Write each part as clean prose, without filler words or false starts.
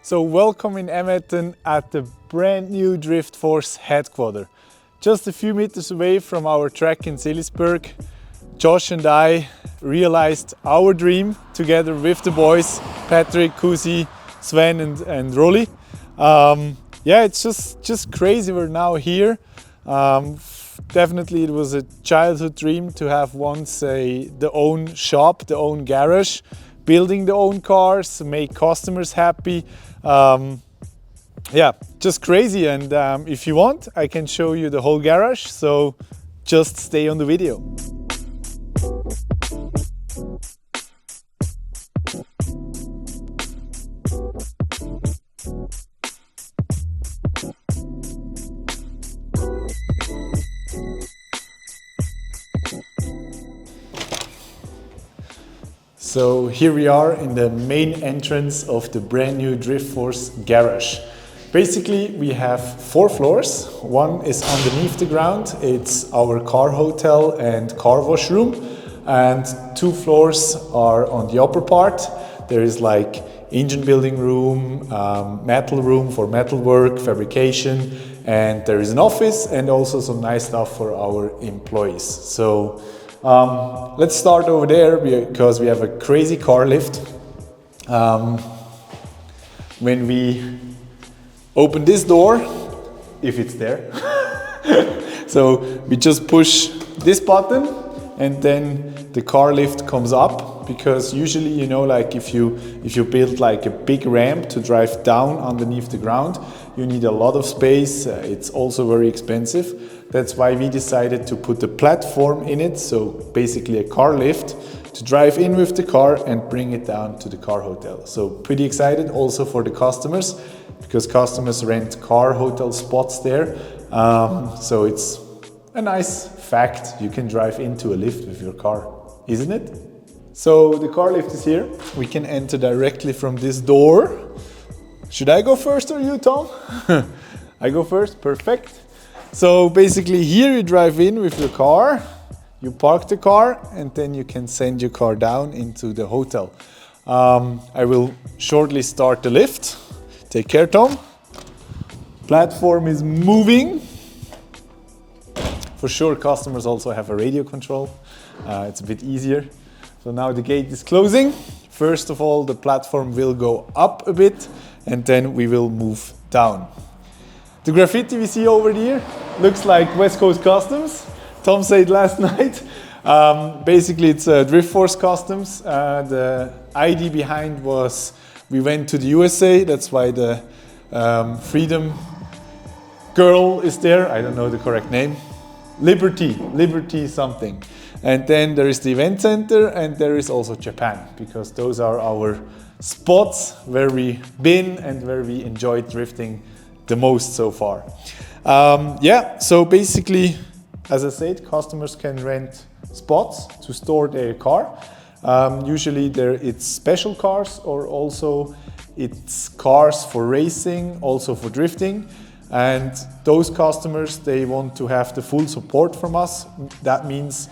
So welcome in Emmetten at the brand new Driftforce headquarters. Just a few meters away from our track in Seelisberg, Josh and I realized our dream together with the boys, Patrick, Kusi, Sven and Rolly. Yeah, it's just crazy we're now here. Definitely it was a childhood dream to have once the own shop, the own garage, building the own cars, make customers happy. Yeah, just crazy, and if you want, I can show you the whole garage, so just stay on the video. So here we are in the main entrance of the brand new Driftforce garage. Basically we have 4 floors. One is underneath the ground. It's our car hotel and car wash room. And 2 floors are on the upper part. There is like engine building room, metal room for metalwork, fabrication, and there is an office and also some nice stuff for our employees. So let's start over there because we have a crazy car lift. When we open this door, if it's there, so we just push this button and then the car lift comes up, because usually, you know, like if you build like a big ramp to drive down underneath the ground, you need a lot of space. It's also very expensive. That's why we decided to put a platform in it, so basically a car lift to drive in with the car and bring it down to the car hotel. So pretty excited also for the customers, because customers rent car hotel spots there. So it's a nice fact, you can drive into a lift with your car, isn't it? So the car lift is here. We can enter directly from this door. Should I go first or you, Tom? I go first, perfect. So basically here you drive in with your car, you park the car, and then you can send your car down into the hotel. I will shortly start the lift. Take care, Tom. Platform is moving. For sure, customers also have a radio control. It's a bit easier. So now the gate is closing. First of all, the platform will go up a bit, and then we will move down. The graffiti we see over here looks like West Coast Customs. Tom said last night. Basically, it's Driftforce Customs. The ID behind was we went to the USA. That's why the Freedom Girl is there. I don't know the correct name. Liberty something. And then there is the event center, and there is also Japan, because those are our spots where we've been and where we enjoyed drifting the most so far. Yeah, so basically, as I said, customers can rent spots to store their car. Usually it's special cars, or also it's cars for racing, also for drifting. And those customers, they want to have the full support from us. That means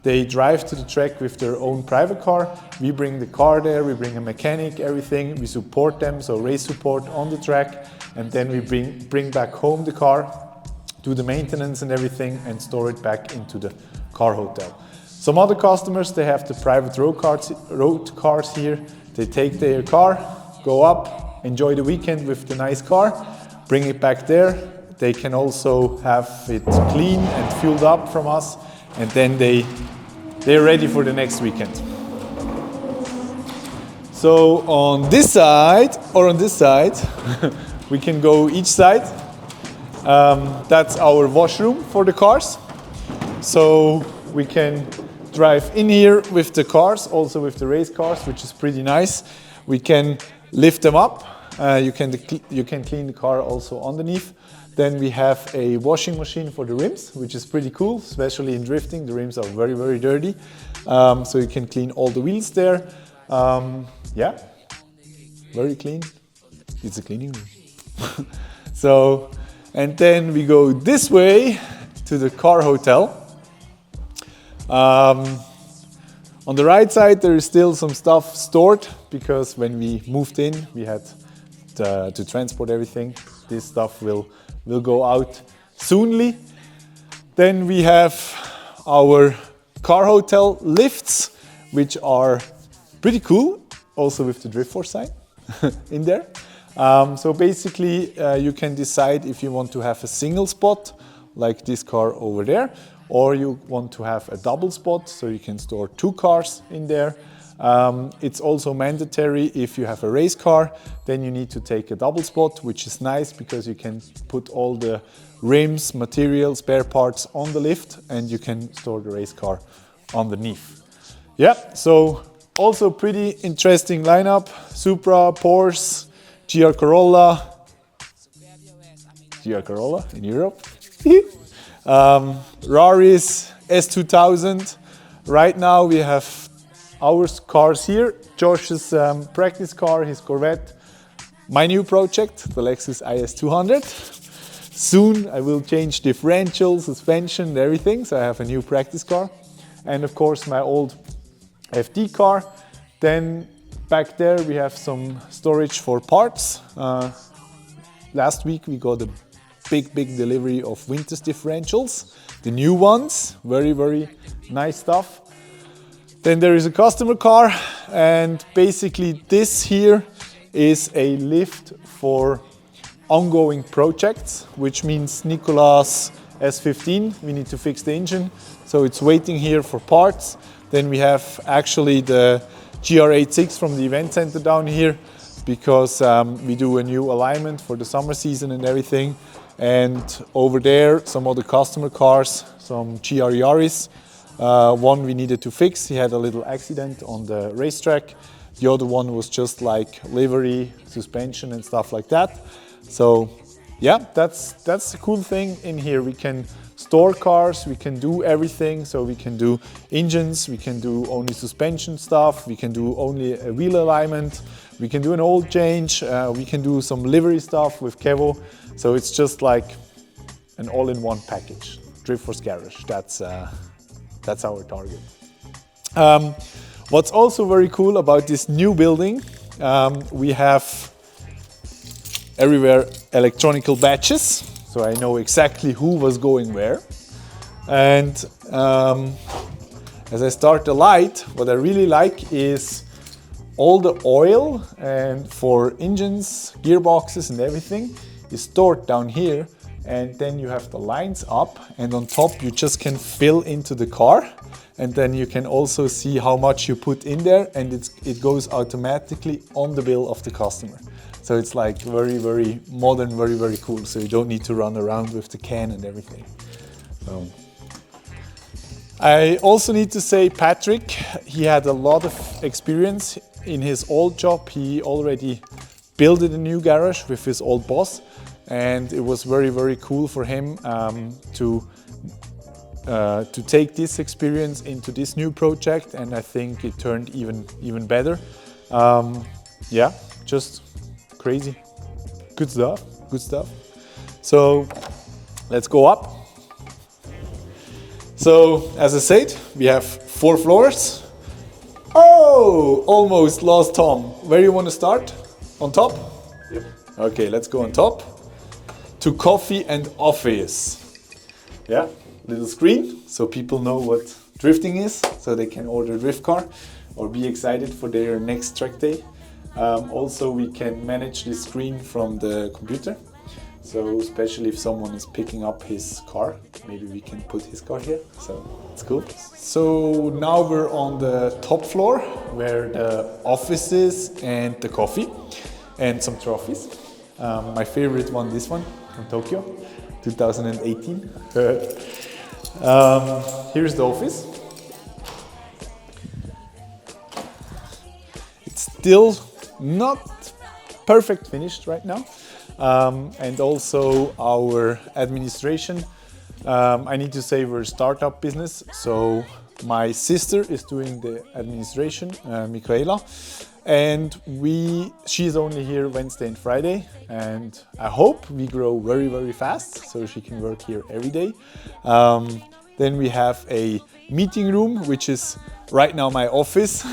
they drive to the track with their own private car. We bring the car there, we bring a mechanic, everything. We support them, so race support on the track. And then we bring back home the car, do the maintenance and everything, and store it back into the car hotel. Some other customers, they have the private road cars here. They take their car, go up, enjoy the weekend with the nice car, bring it back there. They can also have it clean and fueled up from us, and then they're ready for the next weekend. So on this side or on this side, we can go each side. That's our washroom for the cars. So we can drive in here with the cars, also with the race cars, which is pretty nice. We can lift them up. You can clean the car also underneath. Then we have a washing machine for the rims, which is pretty cool, especially in drifting. The rims are very, very dirty. So you can clean all the wheels there. Yeah, very clean. It's a cleaning room. So, and then we go this way to the car hotel. On the right side, there is still some stuff stored, because when we moved in, we had to transport everything. This stuff will go out soonly. Then we have our car hotel lifts, which are pretty cool, also with the Drift Force sign in there. So basically you can decide if you want to have a single spot like this car over there, or you want to have a double spot, so you can store 2 cars in there. It's also mandatory if you have a race car, then you need to take a double spot, which is nice because you can put all the rims, materials, spare parts on the lift, and you can store the race car underneath. Yeah, so also pretty interesting lineup. Supra, Porsche, GR Corolla in Europe. Raris, S2000. Right now we have our cars here. Josh's practice car, his Corvette. My new project, the Lexus IS200. Soon I will change differential, suspension, and everything, so I have a new practice car. And of course my old FD car. Then back there we have some storage for parts. Last week we got a big delivery of Winters differentials, the new ones, very nice stuff. Then there is a customer car, and basically this here is a lift for ongoing projects, which means Nicolas S15, we need to fix the engine, so it's waiting here for parts. Then we have actually the GR86 from the event center down here, because we do a new alignment for the summer season and everything. And over there, some other customer cars, some GR Yaris. One we needed to fix, he had a little accident on the racetrack. The other one was just like livery, suspension and stuff like that. So yeah, that's the cool thing in here. We can store cars, we can do everything. So we can do engines, we can do only suspension stuff, we can do only a wheel alignment, we can do an oil change, we can do some livery stuff with Kevo. So it's just like an all-in-one package. Drift Force Garage, that's our target. What's also very cool about this new building, we have everywhere electronical badges, so I know exactly who was going where. And as I start the light, what I really like is all the oil and for engines, gearboxes and everything is stored down here, and then you have the lines up, and on top you just can fill into the car, and then you can also see how much you put in there, and it goes automatically on the bill of the customer. So it's like very modern, very cool, so you don't need to run around with the can and everything. So I also need to say Patrick, he had a lot of experience in his old job. He already built a new garage with his old boss, and it was very cool for him to take this experience into this new project, and I think it turned even better. Yeah, just crazy. Good stuff. So let's go up. So as I said, we have 4 floors. Oh, almost lost Tom. Where do you want to start? On top? Yep. Okay, let's go on top. To coffee and office. Yeah, little screen so people know what drifting is, so they can order a drift car or be excited for their next track day. Also, we can manage this screen from the computer. So especially if someone is picking up his car, maybe we can put his car here, so it's cool. So now we're on the top floor where the office is and the coffee and some trophies. My favorite one, this one from Tokyo, 2018. Here's the office. It's still not perfect finished right now. And also our administration. I need to say we're a startup business, so my sister is doing the administration, Michaela, and she's only here Wednesday and Friday, and I hope we grow very fast so she can work here every day. Then we have a meeting room, which is right now my office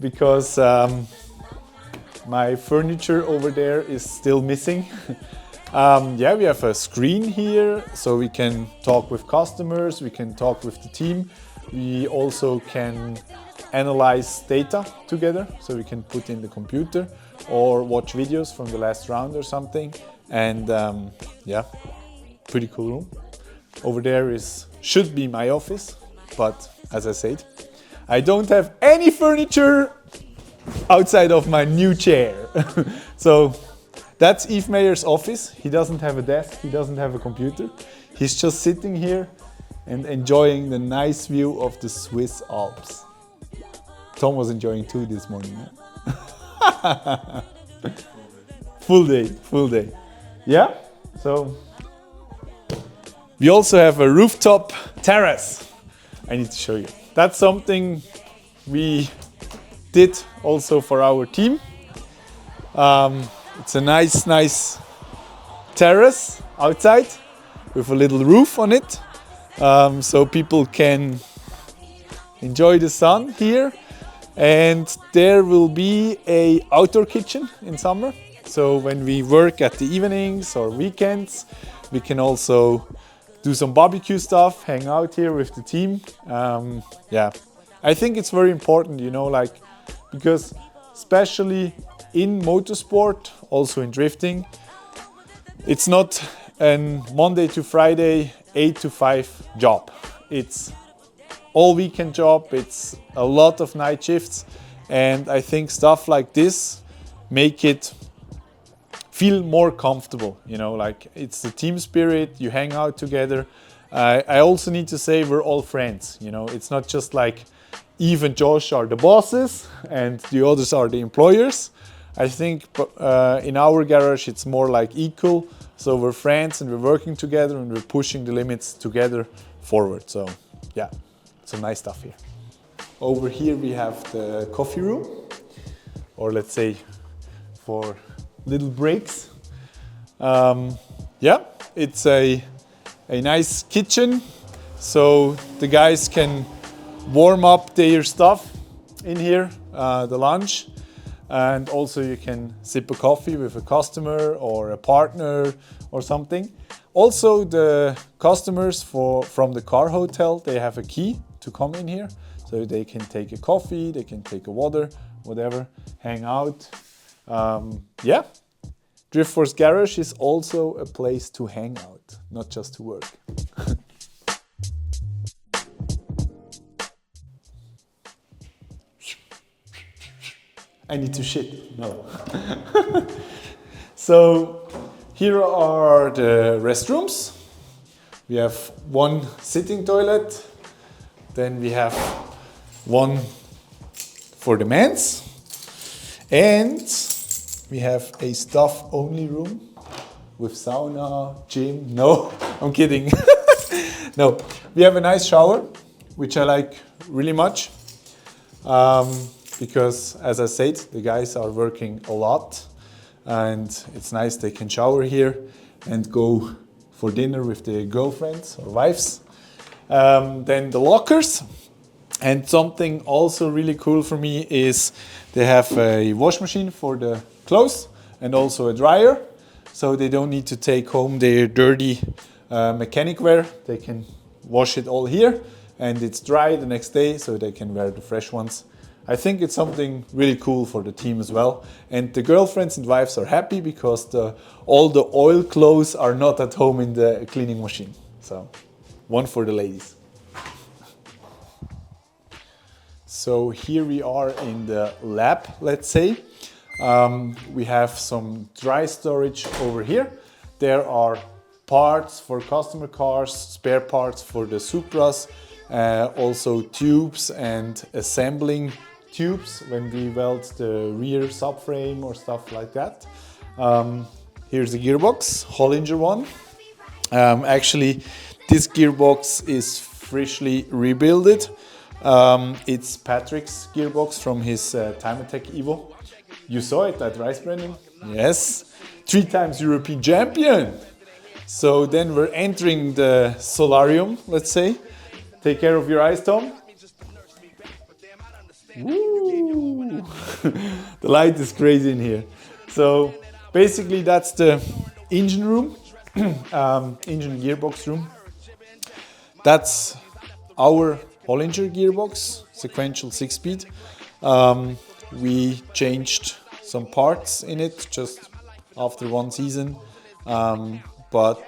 because my furniture over there is still missing. Yeah, we have a screen here, so we can talk with customers, we can talk with the team. We also can analyze data together, so we can put in the computer or watch videos from the last round or something. And yeah, pretty cool room. Over there should be my office, but as I said, I don't have any furniture outside of my new chair. So that's Yves Meyer's office. He doesn't have a desk, he doesn't have a computer. He's just sitting here and enjoying the nice view of the Swiss Alps. Tom was enjoying too this morning. Huh? Full day. Yeah, so we also have a rooftop terrace. I need to show you. That's something we did also for our team. It's a nice terrace outside with a little roof on it, so people can enjoy the sun here. And there will be an outdoor kitchen in summer. So when we work at the evenings or weekends, we can also do some barbecue stuff, hang out here with the team. Yeah, I think it's very important, you know, like, because especially in motorsport, also in drifting, it's not a Monday to Friday 8 to 5 job. It's all weekend job, it's a lot of night shifts, and I think stuff like this make it feel more comfortable, you know, like it's the team spirit, you hang out together. I also need to say we're all friends, you know, it's not just like Yves and Josh are the bosses and the others are the employers. I think in our garage it's more like equal, so we're friends and we're working together and we're pushing the limits together forward. So yeah, some nice stuff here. Over here we have the coffee room, or let's say for little breaks. Yeah, it's a nice kitchen, so the guys can warm up their stuff in here, the lunch, and also you can sip a coffee with a customer or a partner or something. Also, the customers from the car hotel, they have a key to come in here, so they can take a coffee, they can take a water, whatever, hang out. Yeah, Driftforce Garage is also a place to hang out, not just to work. I need to shit. No. So here are the restrooms. We have one sitting toilet, then we have one for the men's, and we have a staff-only room with sauna, gym. No, I'm kidding. No, we have a nice shower, which I like really much. Because, as I said, the guys are working a lot and it's nice they can shower here and go for dinner with their girlfriends or wives. Then the lockers, and something also really cool for me is they have a wash machine for the clothes and also a dryer, so they don't need to take home their dirty mechanic wear. They can wash it all here and it's dry the next day, so they can wear the fresh ones. I think it's something really cool for the team as well. And the girlfriends and wives are happy because all the oil clothes are not at home in the cleaning machine. So, one for the ladies. So here we are in the lab, let's say. We have some dry storage over here. There are parts for customer cars, spare parts for the Supras, also tubes and assembling tubes when we weld the rear subframe or stuff like that. Here's the gearbox, Holinger one. Actually, this gearbox is freshly rebuilt. It's Patrick's gearbox from his Time Attack Evo. You saw it at Rice, Brendan? Yes, 3 times European champion. So then we're entering the solarium, let's say. Take care of your eyes, Tom. Woo. The light is crazy in here. So basically that's the engine room, engine gearbox room. That's our Holinger gearbox, sequential 6-speed. We changed some parts in it just after one season, but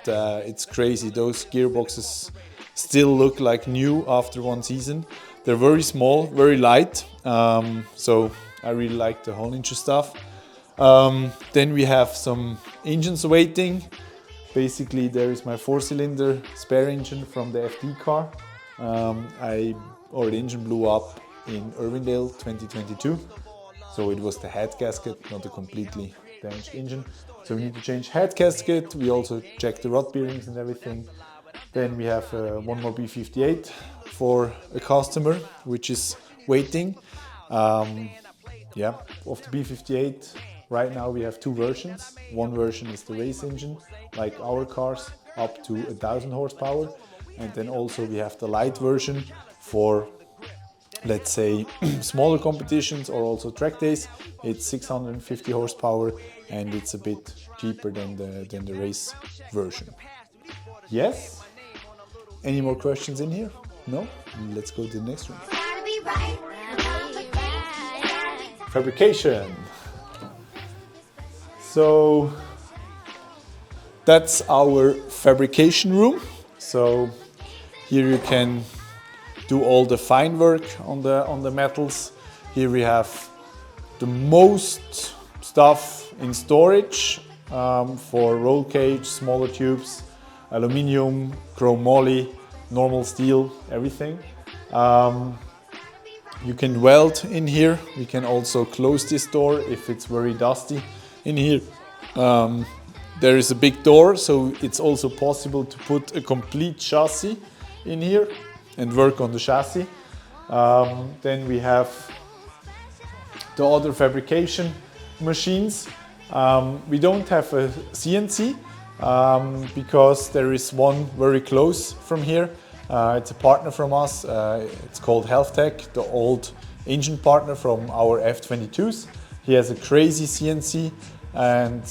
it's crazy. Those gearboxes still look like new after one season. They're very small, very light, so I really like the Holinger stuff. Then we have some engines waiting. Basically there is my 4-cylinder spare engine from the FD car. The engine blew up in Irvindale 2022. So it was the head gasket, not a completely damaged engine. So we need to change head gasket. We also check the rod bearings and everything. Then we have one more B58 for a customer, which is waiting. Of the B58, right now we have two versions. One version is the race engine, like our cars, up to 1000 horsepower. And then also we have the light version for, let's say, smaller competitions or also track days. It's 650 horsepower and it's a bit cheaper than the race version. Yes? Any more questions in here? No? Let's go to the next one. Fabrication. So that's our fabrication room. So here you can do all the fine work on the metals. Here we have the most stuff in storage for roll cage, smaller tubes, aluminium, chrome moly, normal steel, everything. You can weld in here. We can also close this door if it's very dusty in here. There is a big door, so it's also possible to put a complete chassis in here and work on the chassis. Then we have the other fabrication machines. We don't have a CNC because there is one very close from here. It's a partner from us. It's called Heatwave, the old engine partner from our F22s. He has a crazy CNC, and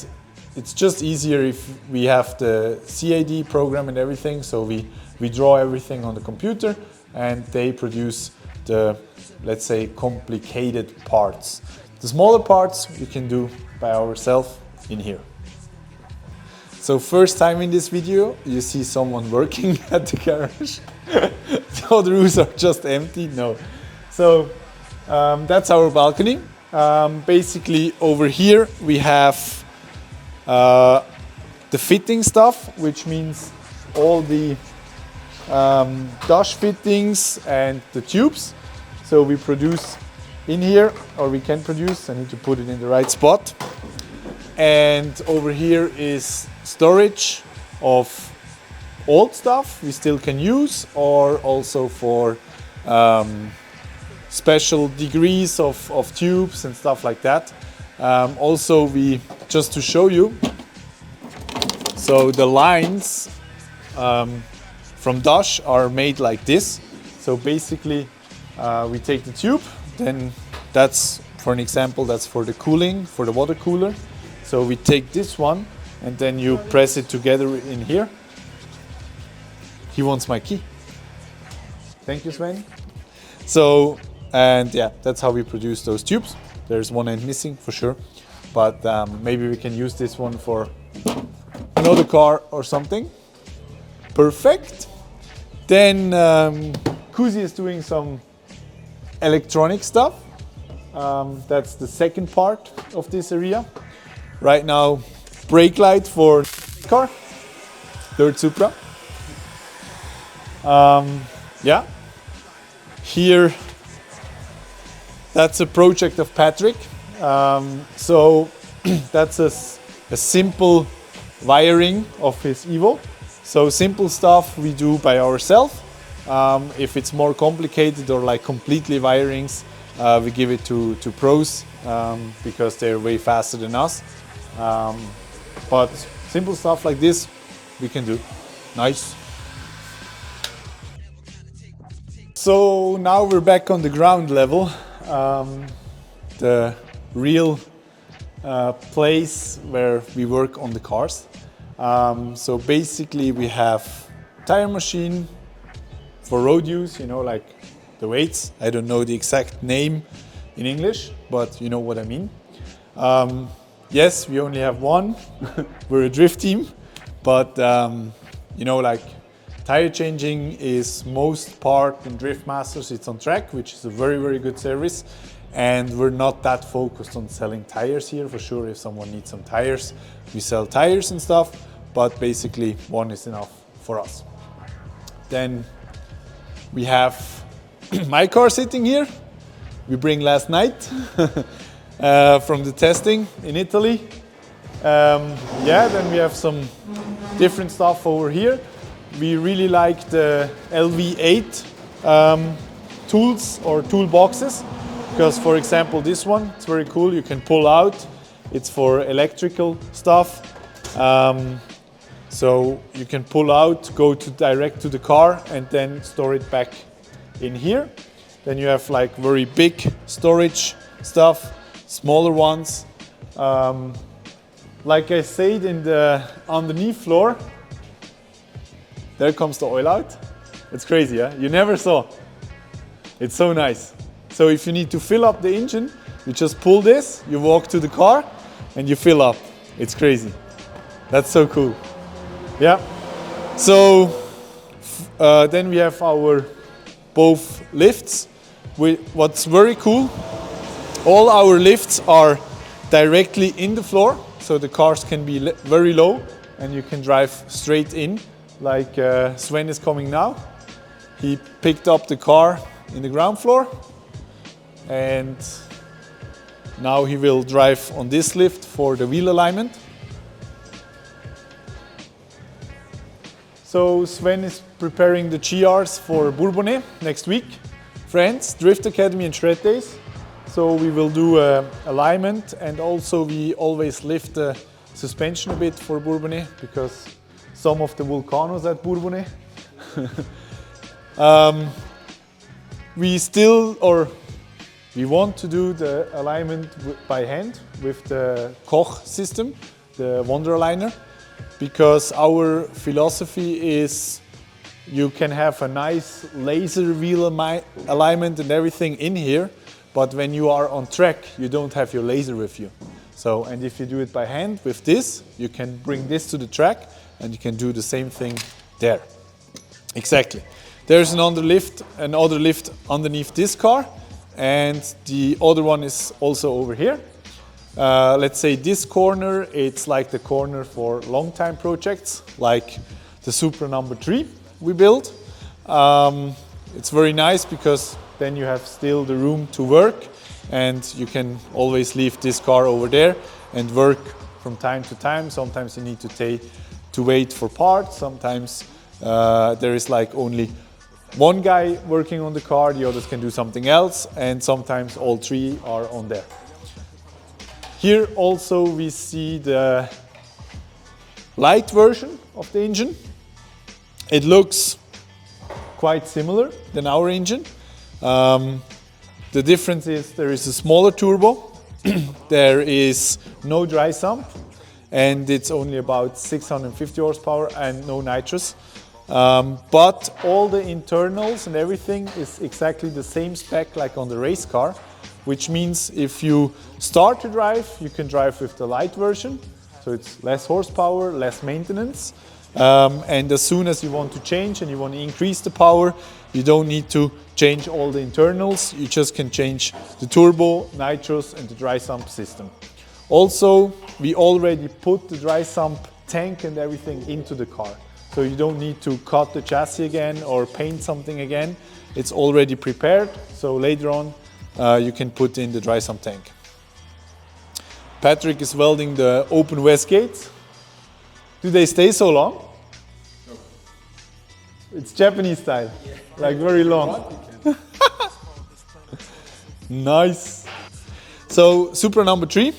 it's just easier if we have the CAD program and everything. So we draw everything on the computer and they produce the, let's say, complicated parts. The smaller parts we can do by ourselves in here. So first time in this video you see someone working at the garage. The other rooms are just empty. No. So that's our balcony. Basically over here we have the fitting stuff, which means all the dash fittings and the tubes. So we produce in here, or we can produce. I need to put it in the right spot. And over here is storage of old stuff we still can use, or also for special degrees of tubes and stuff like that. Also, just to show you, so the lines from dash are made like this. So basically we take the tube, then that's, for an example, that's for the cooling, for the water cooler. So we take this one and then you press it together in here. He wants my key. Thank you, Sven. So, and yeah, that's how we produce those tubes. There's one end missing for sure, but maybe we can use this one for another car or something. Perfect. Then Kuzi is doing some electronic stuff. That's the second part of this area. Right now, brake light for car, third Supra. Yeah. Here, that's a project of Patrick. So that's a simple wiring of his Evo. So simple stuff we do by ourselves. If it's more complicated or like completely wirings, we give it to pros because they're way faster than us. But simple stuff like this we can do. Nice. So now we're back on the ground level. the real place where we work on the cars. So basically we have tire machine for road use, you know, like the weights. I don't know the exact name in English, but you know what I mean. Yes, we only have one. We're a drift team, but you know, like tire changing is most part in Drift Masters. It's on track, which is a very, very good service. And we're not that focused on selling tires here. For sure, if someone needs some tires, we sell tires and stuff, but basically one is enough for us. Then we have my car sitting here. We bring last night from the testing in Italy. Yeah, then we have some different stuff over here. We really like the LV8 tools or toolboxes. Because, for example, this one, it's very cool. You can pull out. It's for electrical stuff. So you can pull out, go to direct to the car, and then store it back in here. Then you have like very big storage stuff, smaller ones. Like I said, in the underneath floor, there comes the oil out. It's crazy, huh? You never saw. It's so nice. So if you need to fill up the engine, you just pull this, you walk to the car, and you fill up. It's crazy. That's so cool. Yeah. So then we have our both lifts. What's very cool, all our lifts are directly in the floor, so the cars can be very low, and you can drive straight in, like Sven is coming now. He picked up the car in the ground floor. And now he will drive on this lift for the wheel alignment. So Sven is preparing the GRs for Bourbonnais next week. Friends, Drift Academy and Shred Days. So we will do alignment, and also we always lift the suspension a bit for Bourbonnais because some of the volcanoes at Bourbonnais. We want to do the alignment by hand with the Koch system, the Wonder Aligner, because our philosophy is you can have a nice laser wheel alignment and everything in here, but when you are on track, you don't have your laser with you. So, and if you do it by hand with this, you can bring this to the track and you can do the same thing there. Exactly. There's another lift underneath this car. And the other one is also over here. Let's say this corner, it's like the corner for long time projects, like the Supra number 3 we built. It's very nice because then you have still the room to work, and you can always leave this car over there and work from time to time. Sometimes you need to wait for parts. Sometimes there is like only one guy working on the car, the others can do something else, and sometimes all three are on there. Here also we see the light version of the engine. It looks quite similar than our engine. The difference is there is a smaller turbo, there is no dry sump, and it's only about 650 horsepower and no nitrous. But all the internals and everything is exactly the same spec like on the race car, which means if you start to drive, you can drive with the light version, so it's less horsepower, less maintenance. And as soon as you want to change and you want to increase the power, you don't need to change all the internals, you just can change the turbo, nitrous and the dry sump system. Also, we already put the dry sump tank and everything into the car. So you don't need to cut the chassis again or paint something again. It's already prepared, so later on you can put in the dry sump tank. Patrick is welding the open west gates. Do they stay so long? No. It's Japanese style, yeah. Like very long. Nice. So Supra number 3,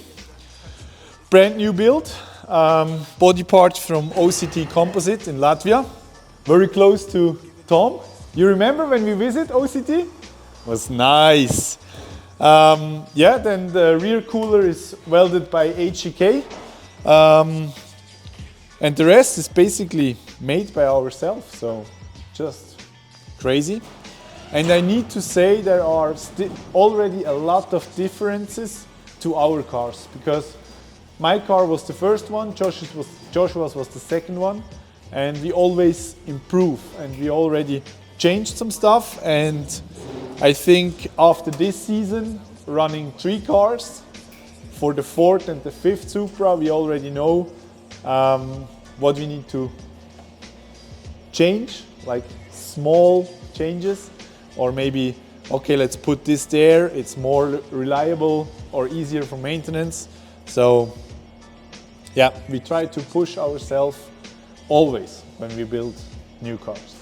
brand new build. Body part from OCT Composite in Latvia, very close to Tom. You remember when we visit OCT? It was nice. Yeah, then the rear cooler is welded by HEK. And the rest is basically made by ourselves, so just crazy. And I need to say there are already a lot of differences to our cars, because my car was the first one, Joshua's was the second one, and we always improve, and we already changed some stuff. And I think after this season, running 3 cars, for the 4th and the 5th Supra, we already know what we need to change, like small changes, or maybe, okay, let's put this there, it's more reliable or easier for maintenance. So yeah, we try to push ourselves always when we build new cars.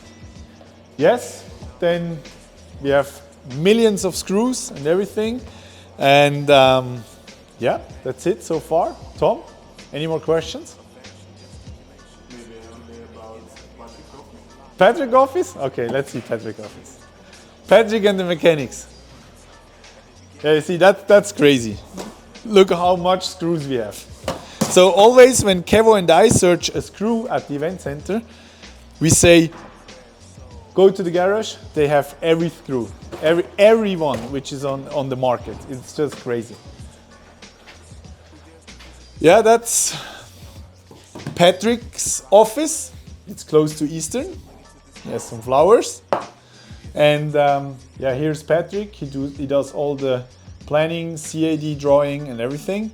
Yes, then we have millions of screws and everything, and yeah, that's it so far. Tom, any more questions? Maybe only about Patrick office. Patrick office? Okay, let's see Patrick office. Patrick and the mechanics. Yeah, you see, that's crazy. Look how much screws we have. So always when Kevo and I search a screw at the event center, we say, go to the garage, they have every screw, every one which is on the market. It's just crazy. Yeah, that's Patrick's office. It's close to Eastern. He has some flowers. And yeah, here's Patrick. He does all the planning, CAD drawing and everything.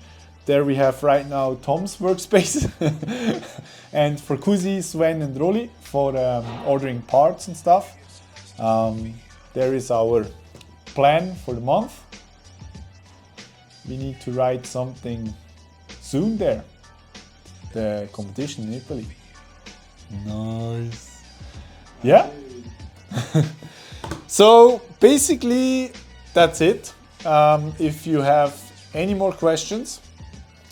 There we have right now Tom's workspace. And for Kuzi, Sven and Roli for ordering parts and stuff. There is our plan for the month. We need to write something soon there. The competition in Italy. Nice. Yeah. So basically that's it. If you have any more questions,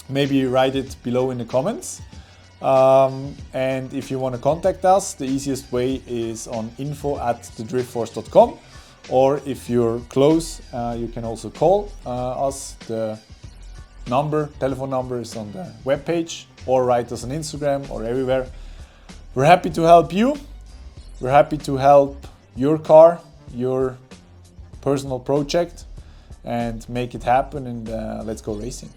maybe write it below in the comments. And if you want to contact us, the easiest way is on info@thedriftforce.com, or if you're close, you can also call us. The telephone number is on the webpage, or write us on Instagram or everywhere. We're happy to help you. We're happy to help your car, your personal project, and make it happen, and let's go racing.